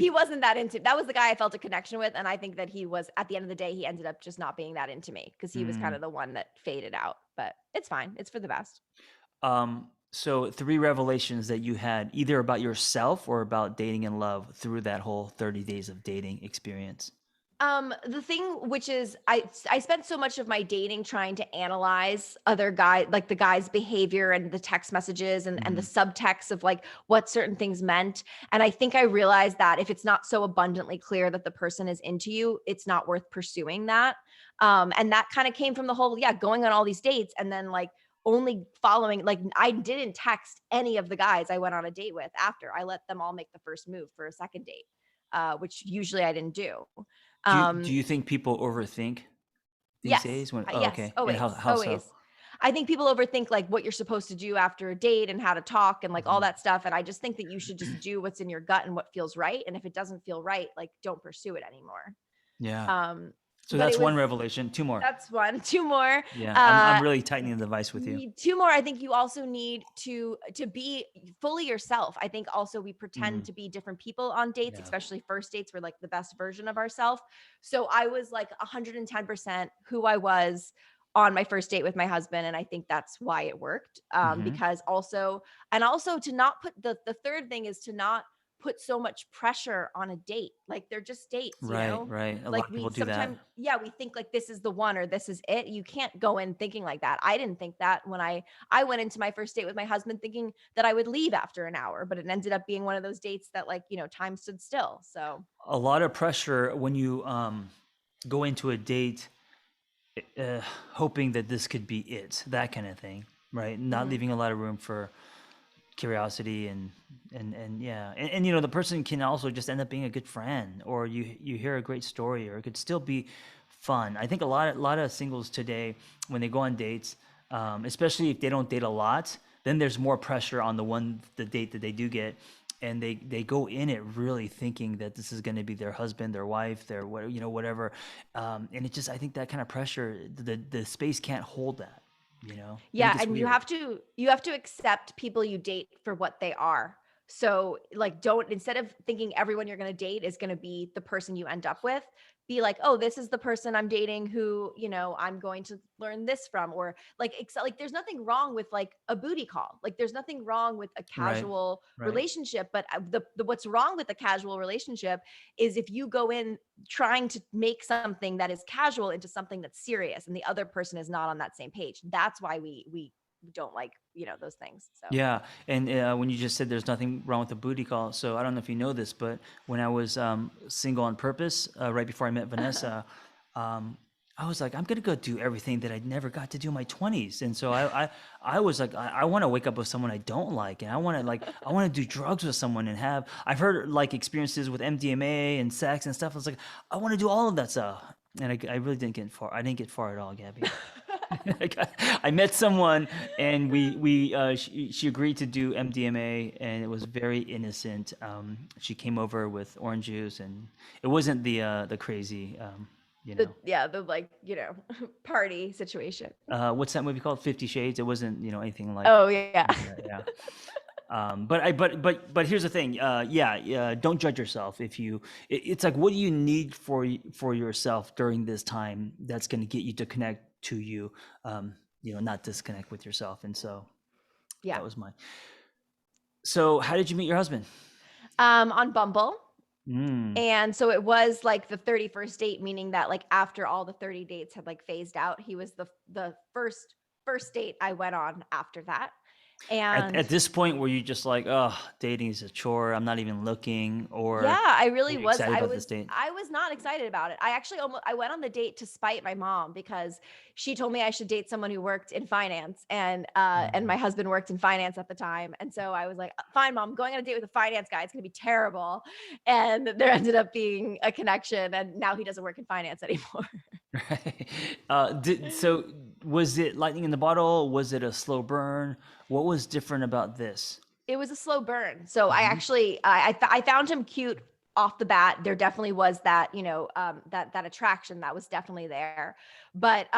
you." wasn't that into. That was the guy I felt a connection with, and I think that he was at the end of the day he ended up just not being that into me because he was kind Mm. of the one that faded out. But it's fine. It's for the best. So three revelations that you had either about yourself or about dating and love through that whole 30 days of dating experience. The thing which is I spent so much of my dating trying to analyze other guy like the guy's behavior and the text messages and the Mhm. subtext of like what certain things meant. And I think I realized that if it's not so abundantly clear that the person is into you, it's not worth pursuing that. And that kind of came from the whole, yeah, going on all these dates and then like only following, like I didn't text any of the guys I went on a date with after. I let them all make the first move for a second date, which usually I didn't do. Do Um, you think people overthink these yes, days? When yes, okay, and always, how so? always. I think people overthink like what you're supposed to do after a date and how to talk and like all Mhm. that stuff. And I just think that you should just do what's in your gut and what feels right. And if it doesn't feel right, like don't pursue it anymore. Yeah. Um, So but that's it one was revelation. Two more. that's one. Two more. Yeah, I'm Uh, really tightening the device with you. Two more. I think you also need to be fully yourself. I think also we pretend Mm, to be different people on dates, yeah. especially first dates. We're like the best version of ourselves. So I was like 110% who I was on my first date with my husband, and I think that's why it worked. Hmm. Because also, and also to not put the third thing is to not put so much pressure on a date. Like they're just dates, you Right, know? right. A lot Like of we people do that. sometimes, yeah, we think like this is the one or this is it. You can't go in thinking like that. I didn't think that when I went into my first date with my husband thinking that I would leave after an hour, but it ended up being one of those dates that like, time stood still. So, A lot of pressure when you go into a date uh, hoping that this could be it, that kind of thing, right? Not mhm. leaving a lot of room for curiosity and yeah, and the person can also just end up being a good friend, or you hear a great story, or it could still be fun. I think a lot of singles today, when they go on dates, especially if they don't date a lot, then there's more pressure on the date that they do get, and they go in it really thinking that this is going to be their husband, their wife, their whatever, and it just, I think that kind of pressure, the space can't hold that. I think Yeah, it's and you weird. have to accept people you date for what they are. So like, don't, instead of thinking everyone you're going to date is going to be the person you end up with, be like, oh, this is the person I'm dating who, I'm going to learn this from, or like, like there's nothing wrong with like a booty call. Like there's nothing wrong with a Right. casual Right. relationship, but the what's wrong with a casual relationship is if you go in trying to make something that is casual into something that's serious and the other person is not on that same page. That's why we don't like, those things. So Yeah, and when you just said there's nothing wrong with a booty call, so I don't know if you know this, but when I was single on purpose, right before I met Vanessa, um, I was like, I'm gonna go do everything that I never got to do in my 20s, and so I was like, I want to wake up with someone I don't like, and I want to do drugs with someone and have. I've heard like experiences with MDMA and sex and stuff. I was like, I want to do all of that stuff, and I really didn't get far. I didn't get far at all, Gabby. Like, I met someone and she agreed to do MDMA and it was very innocent. She came over with orange juice and it wasn't the crazy you know the like, party situation. what's that movie called? 50 Shades. It wasn't anything Oh yeah. like that. Yeah. But here's the thing. Yeah. Don't judge yourself. It's like, what do you need for yourself during this time that's going to get you to connect to you, not disconnect with yourself. And so Yeah. that was mine. So how did you meet your husband? On Bumble. Mm. And so it was like the 31st date, meaning that like after all the 30 dates had like phased out, he was the first date I went on after that. At And this point, were you just like, oh, dating is a chore, I'm not even looking, yeah, or I were really you was. excited about this date? I was not excited about it. I actually I went on the date to spite my mom because she told me I should date someone who worked in finance, and Mm. my husband worked in finance at the time. And so I was like, fine, mom, I'm going on a date with a finance guy. It's going to be terrible. And there ended up being a connection, and now he doesn't work in finance anymore. Right. So was it lightning in the bottle? Was it a slow burn? What was different about this? It was a slow burn. So I Mhm. actually I found him cute off the bat. There definitely was that, that attraction that was definitely there. But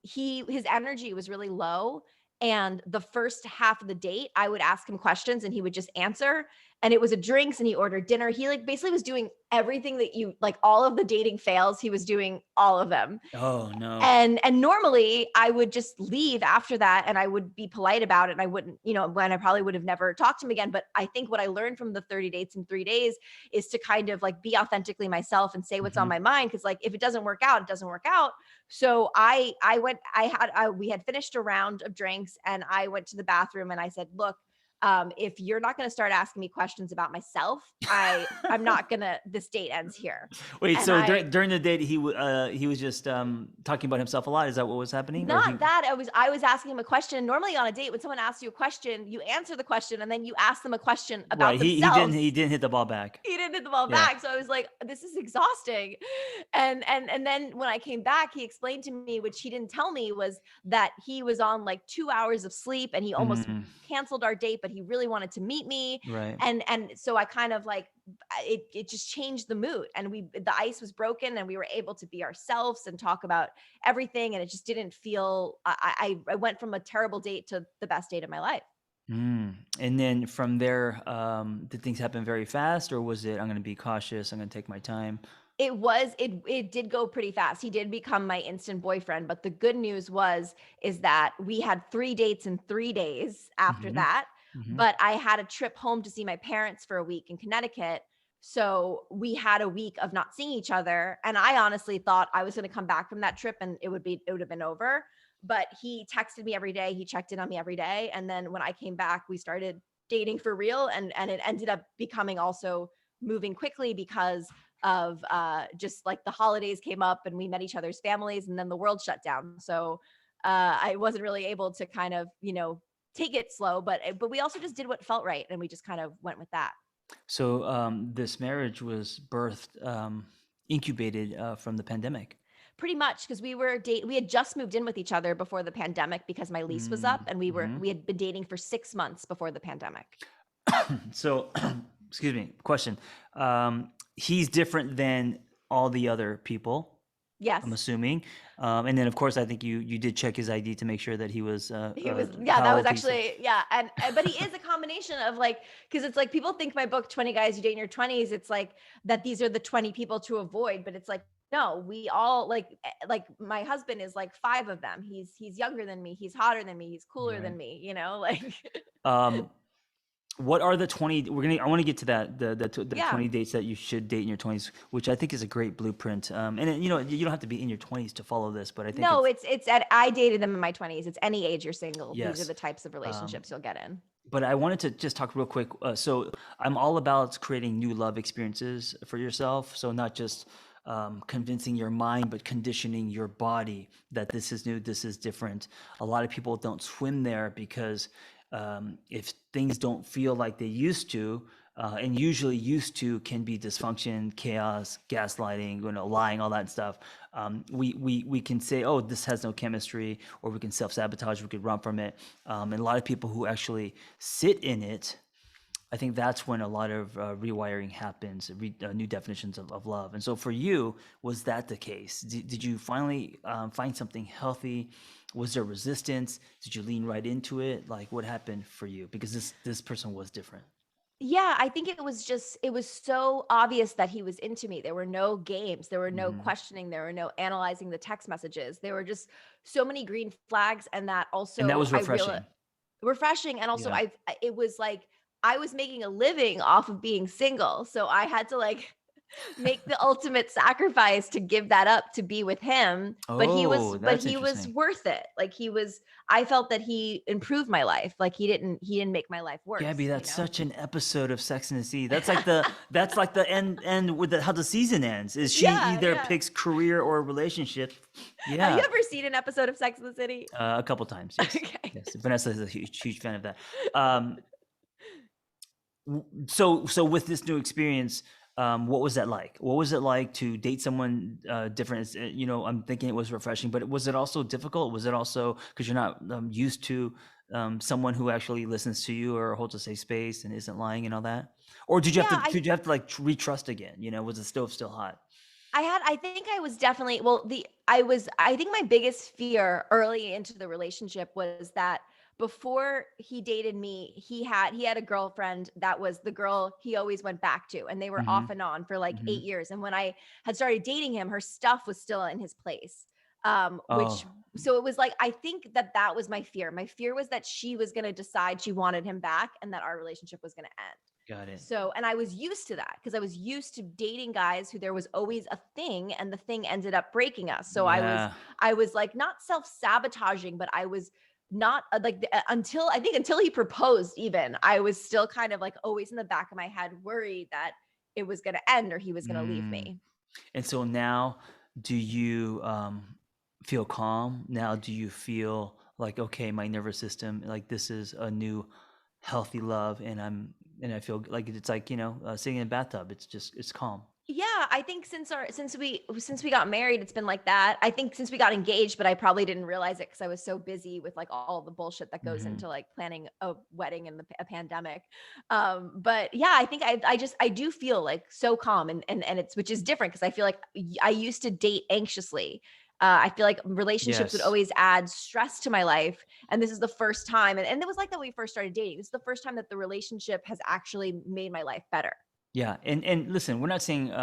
his energy was really low. And the first half of the date, I would ask him questions and he would just answer. And it was a drinks and he ordered dinner. He like basically was doing everything that you like, all of the dating fails, he was doing all of them. Oh no. And normally I would just leave after that and I would be polite about it and I wouldn't, when I probably would have never talked to him again. But I think what I learned from the 30 dates in 3 days is to kind of like be authentically myself and say what's on Mhm. my mind. Cause like if it doesn't work out, it doesn't work out. So we had finished a round of drinks and I went to the bathroom and I said, look, if you're not going to start asking me questions about myself, I'm not gonna, this date ends here. Wait, And so during the date he was just talking about himself a lot. Is that what was happening, or he? not that I was asking him a question. Normally on a date, when someone asks you a question, you answer the question and then you ask them a question Right, about he didn't themselves. he didn't hit the ball back. He didn't hit the ball Yeah. back. So I was like, this is exhausting. And then when I came back, he explained to me, which he didn't tell me, was that he was on like 2 hours of sleep and he almost Mm, canceled our date, but he really wanted to meet me. right. And so I kind of like it just changed the mood and the ice was broken and we were able to be ourselves and talk about everything. And it just didn't feel I went from a terrible date to the best date of my life. And then from there, did things happen very fast, or was it, I'm going to be cautious, I'm going to take my time? It did go pretty fast. He did become my instant boyfriend, but the good news is that we had 3 dates in 3 days after Hmm. that. Hmm. But I had a trip home to see my parents for a week in Connecticut. So we had a week of not seeing each other. And I honestly thought I was going to come back from that trip and it would have been over. But he texted me every day. He checked in on me every day. And then when I came back, we started dating for real. And it ended up becoming also moving quickly because of just like the holidays came up and we met each other's families and then the world shut down. So I wasn't really able to kind of, take it slow, but we also just did what felt right and we just kind of went with that. So this marriage was birthed, incubated from the pandemic. Pretty much because we had just moved in with each other before the pandemic because my lease was up and Mm-hmm. we had been dating for 6 months before the pandemic. So, excuse me, question. He's different than all the other people. Yes. I'm assuming. And then of course, I think you did check his ID to make sure that he was, He was, yeah, how that was old he said. actually, yeah. And but he is a combination of like, because it's like people think my book, 20 Guys You Date in Your 20s, it's like that these are the 20 people to avoid, but it's like, no, we all like my husband is like five of them. He's younger than me, he's hotter than me, he's cooler Right. than me, like Um, what are the 20, I want to get to that, the yeah. 20 dates that you should date in your 20s, which I think is a great blueprint. And you know, you don't have to be in your 20s to follow this, but I think No, it's, it's at I dated them in my 20s. It's any age you're single. These are yes. the types of Um, relationships you'll get in. but I wanted to just talk real quick. So I'm all about creating new love experiences for yourself. So not just convincing your mind, but conditioning your body that this is new, this is different. A lot of people don't swim there because if things don't feel like they used to, and usually used to can be dysfunction, chaos, gaslighting, lying, all that stuff. We can say, oh, this has no chemistry, or we can self sabotage, we could run from it. And a lot of people who actually sit in it, I think that's when a lot of rewiring happens, new definitions of love. And so for you, was that the case? Did you finally find something healthy? Was there resistance? Did you lean right into it? Like what happened for you? Because this person was different. Yeah, I think it was so obvious that he was into me. There were no games, there were no Hmm. questioning, there were no analyzing the text messages. There were just so many green flags, and that And that also was I real refreshing. refreshing, and also Yeah. it was like I was making a living off of being single. So I had to like make the ultimate sacrifice to give that up to be with him, Oh, but that's he was interesting. worth it. Like I felt that he improved my life. Like he didn't make my life Gabby, that's worse. such an episode of Sex and the City. That's like the end with how the season ends. Is she Yeah, either yeah. picks career or relationship? Have you Yeah, ever seen an episode of Sex and the City? a couple times. Yes, Okay. yes. Vanessa is a huge fan of that. Um, so with this new experience, what was that like? What was it like to date someone different? You know, I'm thinking it was refreshing, but was it also difficult? Was it also because you're not used to someone who actually listens to you or holds a safe space and isn't lying and all that? Or did you have Yeah, to did you have to like retrust again? You know, was the stove still hot? I think I was definitely, well, I think my biggest fear early into the relationship was that before he dated me, he had a girlfriend that was the girl he always went back to, and they were Mm-hmm. off and on for like Mm-hmm. 8 years. And when I had started dating him, her stuff was still in his place. Which Oh, so it was like I think that was my fear. My fear was that she was going to decide she wanted him back and that our relationship was going to end. got it. So, and I was used to that because I was used to dating guys who there was always a thing and the thing ended up breaking us. So Yeah. I was like not self-sabotaging, but I was not until I think until he proposed even, I was still kind of like always in the back of my head worried that it was going to end or he was going to leave Mm. me. And so now, do you feel calm? Now, do you feel like, okay, my nervous system, like this is a new healthy love, and I feel like it's like, sitting in a bathtub. It's calm. Yeah, I think since we got married, it's been like that. I think since we got engaged, but I probably didn't realize it because I was so busy with like all the bullshit that goes Hmm. into like planning a wedding in a pandemic. But yeah, I think I do feel like so calm and it's which is different because I feel like I used to date anxiously. I feel like relationships would Yes. always add stress to my life. And this is the first time, and it was like that when we first started dating. This is the first time that the relationship has actually made my life better. Yeah. And listen, we're not saying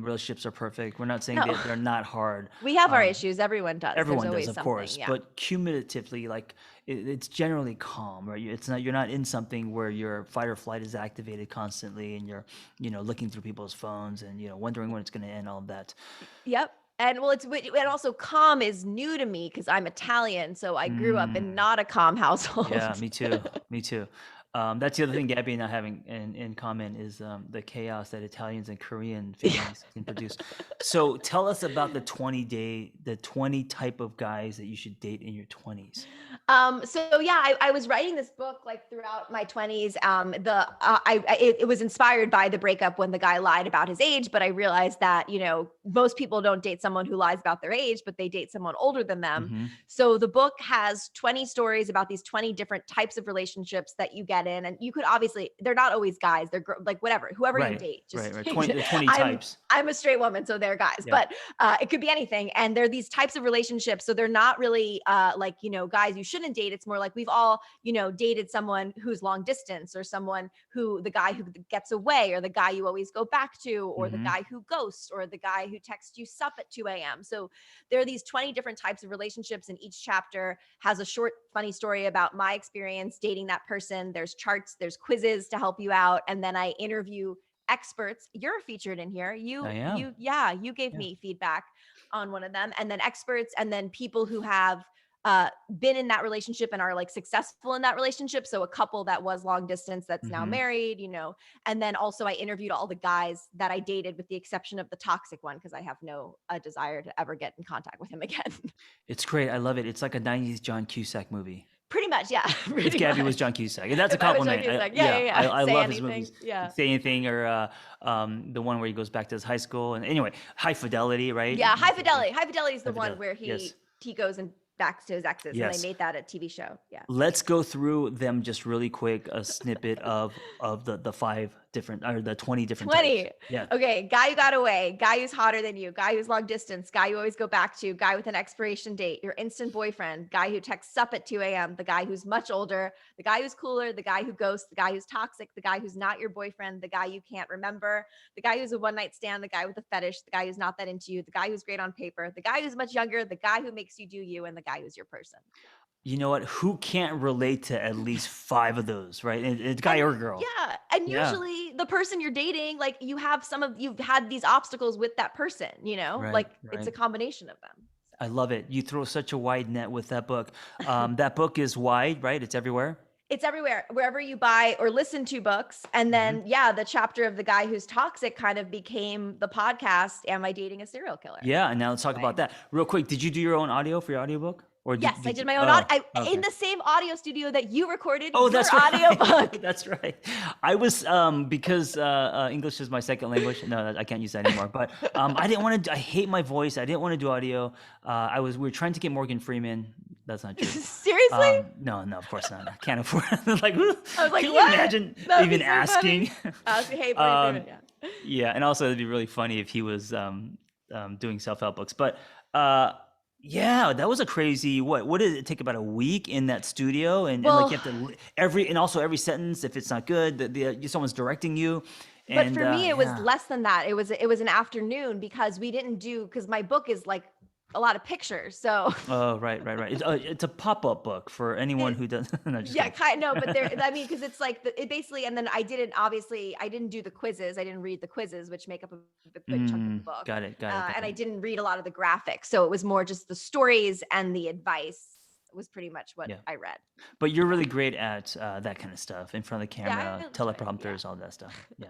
relationships are perfect. We're not saying No. that they're not hard. We have our Um, issues, everyone does. There's Everyone does, always of something, course, yeah. but cumulatively, like it's generally calm, right? It's not, you're not in something where your fight or flight is activated constantly, and you're, looking through people's phones and wondering when it's going to end. All of that. Yep. And well, and also calm is new to me because I'm Italian, so I grew up in Mm, not a calm household. yeah, me too. Me too. That's the other thing Gabby and I having in common is the chaos that Italians and Korean Yeah. families can produce. So tell us about the 20 type of guys that you should date in your 20s. So yeah, I was writing this book like throughout my 20s. It was inspired by the breakup when the guy lied about his age, but I realized that, most people don't date someone who lies about their age, but they date someone older than them. Hmm. So the book has 20 stories about these 20 different types of relationships that you get get in. And you could obviously, they're not always guys, they're like whatever, whoever you Right. date. Just Right. 20 I'm types. I'm a straight woman, so they're guys, Yeah. but it could be anything. And they're these types of relationships. So they're not really like, guys you shouldn't date. It's more like we've all, dated someone who's long distance, or someone who, the guy who gets away, or the guy you always go back to, or the Mm-hmm. guy who ghosts, or the guy who texts you sup at 2 a.m. So there are these 20 different types of relationships, and each chapter has a short, funny story about my experience dating that person. There's charts, there's quizzes to help you out. And then I interview experts. You're featured in here. I am. You gave Yeah. me feedback on one of them, and then experts, and then people who have been in that relationship and are like successful in that relationship. So a couple that was long distance that's now Mm-hmm. married, and then also I interviewed all the guys that I dated, with the exception of the toxic one, because I have no desire to ever get in contact with him again. It's great. I love it. It's like a 90s John Cusack movie. Pretty much, yeah. If Pretty Gabby was much. John Cusack, and that's a If I was John compliment. Cusack, yeah. I Say love his anything, movies. yeah. Say Anything, or the one where he goes back to his high school. And anyway, High Fidelity, right? Yeah, High Fidelity. High Fidelity is High the one Fidelity. where Yes. he goes and back to his exes, and they Yes. made that a TV show. Yeah. Let's go through them just really quick. A snippet of the 5 different, or the 20 different 20. types. Yeah. Okay. Guy who got away, guy who's hotter than you, guy who's long distance, guy you always go back to, guy with an expiration date, your instant boyfriend, guy who texts up at 2 a.m., the guy who's much older, the guy who's cooler, the guy who ghosts, the guy who's toxic, the guy who's not your boyfriend, the guy you can't remember, the guy who's a one night stand, the guy with a fetish, the guy who's not that into you, the guy who's great on paper, the guy who's much younger, the guy who makes you do you, and the guy who's your person. You know what? Who can't relate to at least 5 of those, right? And it's guy or girl. Yeah. And Yeah. usually the person you're dating, like you've had these obstacles with that person, Right. like it's a Right. combination of them. I love it. You throw such a wide net with that book. That book is wide, right? It's everywhere. It's everywhere, wherever you buy or listen to books. And then, the chapter of the guy who's toxic kind of became the podcast, Am I Dating a Serial Killer? Yeah. And now let's talk Right. about that real quick. Did you do your own audio for your audiobook? Or Yes, I you- did my own okay. in the same audio studio that you recorded Oh, your that's right. audiobook. That's right. I was because English is my second language. No, I can't use that anymore. But I didn't want to. I hate my voice. I didn't want to do audio. We were trying to get Morgan Freeman. That's not true. Seriously? No, of course not. I can't afford it. Like, I was like, can what? you imagine That'd be even so asking? funny. Hey, yeah. Yeah, and also it'd be really funny if he was doing self-help books. But yeah, that was a crazy. What did it take? About a week in that studio, and like you have to every sentence. If it's not good, someone's directing you. But for me, it was yeah. less than that. It was an afternoon, because because my book is like a lot of pictures. So Oh, right. It's a pop-up book for anyone who doesn't. No, just kidding. but because it's like it basically, and then I didn't do the quizzes. I didn't read the quizzes, which make up a good chunk of the book. Got it. And I didn't read a lot of the graphics. So it was more just the stories, and the advice was pretty much what I read. But you're really great at that kind of stuff, in front of the I camera, really try, teleprompters, all that stuff. Yeah.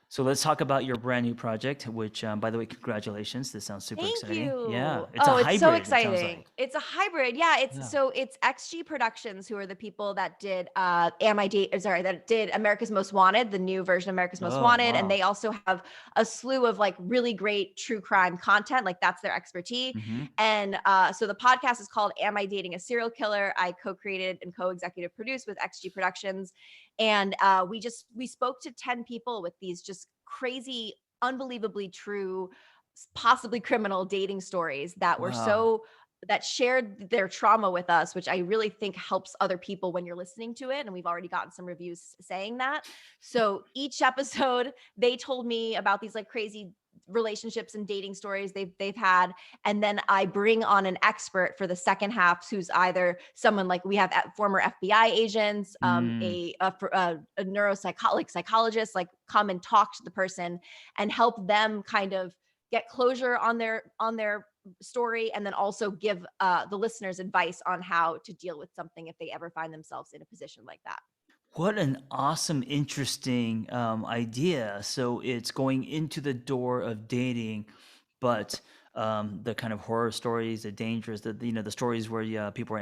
So let's talk about your brand new project, which, by the way, congratulations. This sounds super Thank exciting. you. Yeah. It's a Oh, hybrid. it's so it sounds exciting. like. It's a hybrid. Yeah. It's XG Productions, who are the people that did that did America's Most Wanted, the new version of America's Most Oh, Wanted. wow. And they also have a slew of like really great true crime content. Like that's their expertise. Mhm. And so the podcast is called Am I Dating a Serial Killer? I co-created and co-executive produced with XG Productions. And we spoke to 10 people with these just crazy, unbelievably true, possibly criminal dating stories that were Wow. that shared their trauma with us, which I really think helps other people when you're listening to it. And we've already gotten some reviews saying that. So each episode, they told me about these like crazy relationships and dating stories they've had, and then I bring on an expert for the second half, who's either someone like we have former FBI agents, a psychologist, like come and talk to the person and help them kind of get closure on their story, and then also give the listeners advice on how to deal with something if they ever find themselves in a position like that. What an awesome, interesting idea. So it's going into the door of dating, but the kind of horror stories, the dangerous, the stories where people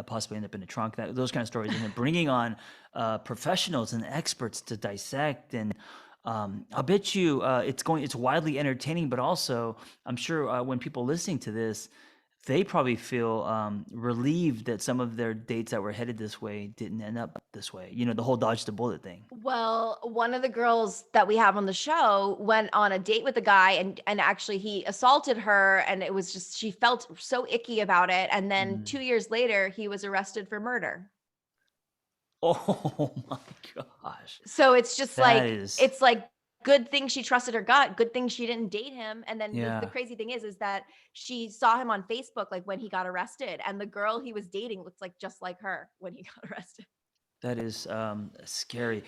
possibly end up in the trunk, those kind of stories, and then bringing on professionals and experts to dissect. And I'll bet you it's widely entertaining, but also I'm sure when people listening to this, they probably feel relieved that some of their dates that were headed this way didn't end up this way. You know, the whole dodge the bullet thing. Well, one of the girls that we have on the show went on a date with a guy and actually he assaulted her, and it was just she felt so icky about it, and then Mm. 2 years later he was arrested for murder. Oh my gosh. So it's just That like is, it's like good thing she trusted her gut, good thing she didn't date him. And then the yeah, crazy thing is that she saw him on Facebook like when he got arrested, and the girl he was dating looks like just like her when he got arrested. that is scary.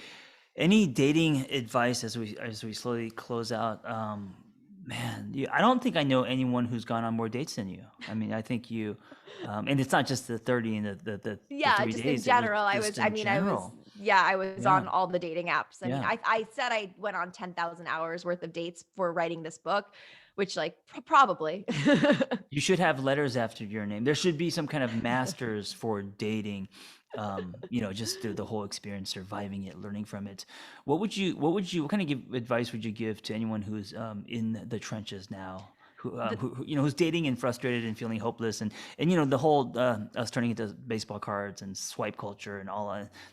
Any dating advice as we slowly close out? Man, I don't think I know anyone who's gone on more dates than you. I mean, I think you, and it's not just the 30 and the Yeah, three just in days. It was general. just in I was, general. yeah, I was Yeah, on all the dating apps. I mean, yeah. I said I went on 10,000 hours worth of dates for writing this book, which like probably. You should have letters after your name. There should be some kind of masters for dating. You know, just the whole experience, surviving it, learning from it. What kind of advice would you give to anyone who's in the trenches now, The- you know, who's dating and frustrated and feeling hopeless, and you know, the whole us turning into baseball cards and swipe culture and all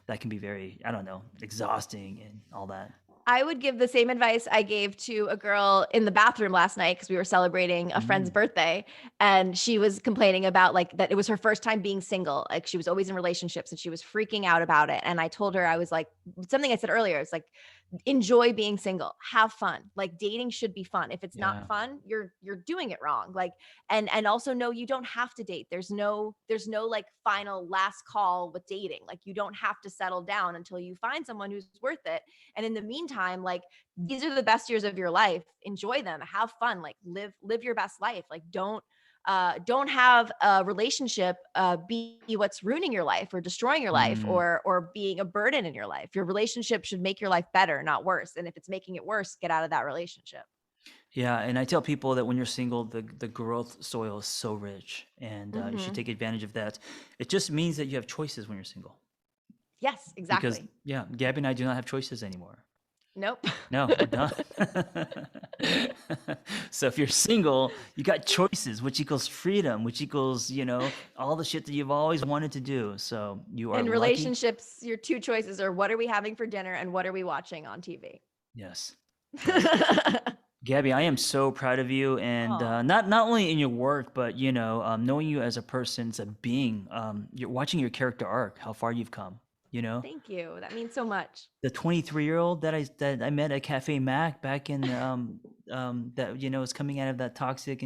that can be very, I don't know, exhausting and all that. I would give the same advice I gave to a girl in the bathroom last night because we were celebrating a friend's Mm, birthday, and she was complaining about like that it was her first time being single. Like she was always in relationships and she was freaking out about it. And I told her, I was like, something I said earlier, it's like enjoy being single, have fun. Like dating should be fun. If it's not yeah. fun, you're doing it wrong. Like and also no, you don't have to date. There's no like final last call with dating. Like you don't have to settle down until you find someone who's worth it. And in the meantime, like these are the best years of your life. Enjoy them, have fun, like live your best life. Like don't have a relationship be what's ruining your life or destroying your life Mm. or being a burden in your life. Your relationship should make your life better, not worse. And if it's making it worse, get out of that relationship. Yeah, and I tell people that when you're single, the growth soil is so rich, and you should Hmm. take advantage of that. It just means that you have choices when you're single. Yes, Because exactly. yeah, Gabby and I do not have choices anymore. Nope. No, we're done. So if you're single, you got choices, which equals freedom, which equals, you know, all the shit that you've always wanted to do. So you are In lucky. relationships, your two choices are what are we having for dinner and what are we watching on TV. Yes. Yes. Gabby, I am so proud of you, and Oh, not only in your work, but you know, knowing you as a person, as a being. You're watching your character arc, how far you've come. You know, thank you. That means so much. the 23-year-old that I met at Cafe Mac back in that you know is coming out of that toxic,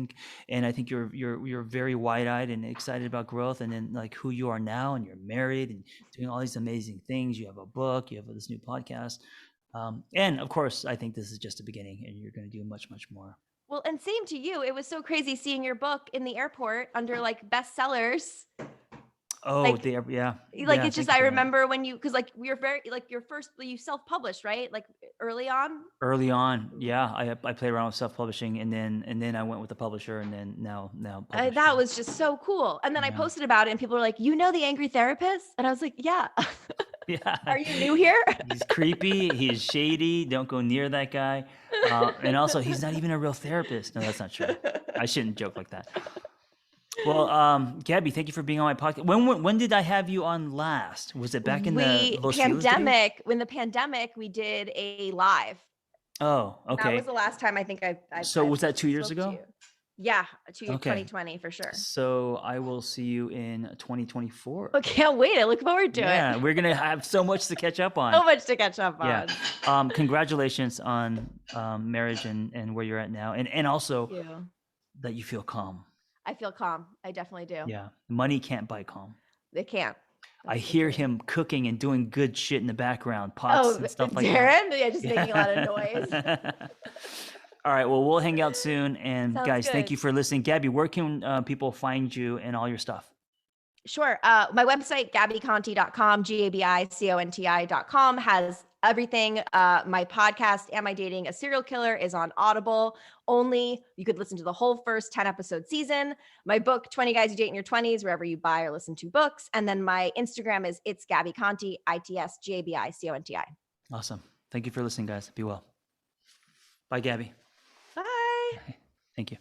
and I think you're very wide-eyed and excited about growth, and then like who you are now, and you're married and doing all these amazing things. You have a book, you have this new podcast. And of course, I think this is just a beginning, and you're going to do much, much more. Well, and same to you. It was so crazy seeing your book in the airport under like bestsellers. Oh, Like yeah, like yeah. it's just Thank you I for that. remember when you because like we were very like your first you self-published, right? Like early on. Early on, yeah, I played around with self-publishing, and then I went with the publisher, and then now That publishing. was just so cool. And then I Yeah, posted about it and people were like, "You know the angry therapist?" And I was like, "Yeah." yeah. Are you new here? He's creepy. He's shady. Don't go near that guy. And also, he's not even a real therapist. No, that's not true. I shouldn't joke like that. Well, Gabby, thank you for being on my podcast. When did I have you on last? Was it back in the We Los Feliz days? pandemic, when the pandemic, we did a live. Oh, That was okay. the last time I think So was that 2 years spoke to ago? you. Yeah, to Okay. 2020 for sure. So I will see you in 2024. I can't wait. I look forward to it. Yeah, we're gonna have so much to catch up on. So much to catch up Yeah. on. Congratulations on marriage and where you're at now, and Thank also you. that you feel calm. I feel calm. I definitely do. Yeah, money can't buy calm. They can't. I That's for hear sure. him cooking and doing good shit in the background, pots Oh, and stuff like that. Darren? Yeah, just making a lot of noise. Yeah. All right. Well, we'll hang out soon. And Sounds guys, thank good. you for listening. Gabby, where can people find you and all your stuff? Sure. My website, gabiconti.com, GABICONTI.com, has everything. My podcast, Am I Dating a Serial Killer, is on Audible only. You could listen to the whole first 10 episode season. My book, 20 Guys You Date in Your 20s, wherever you buy or listen to books. And then my Instagram is It's Gabi Conti, ITSGABICONTI. Awesome. Thank you for listening, guys. Be well. Bye, Gabby. Bye. Thank you.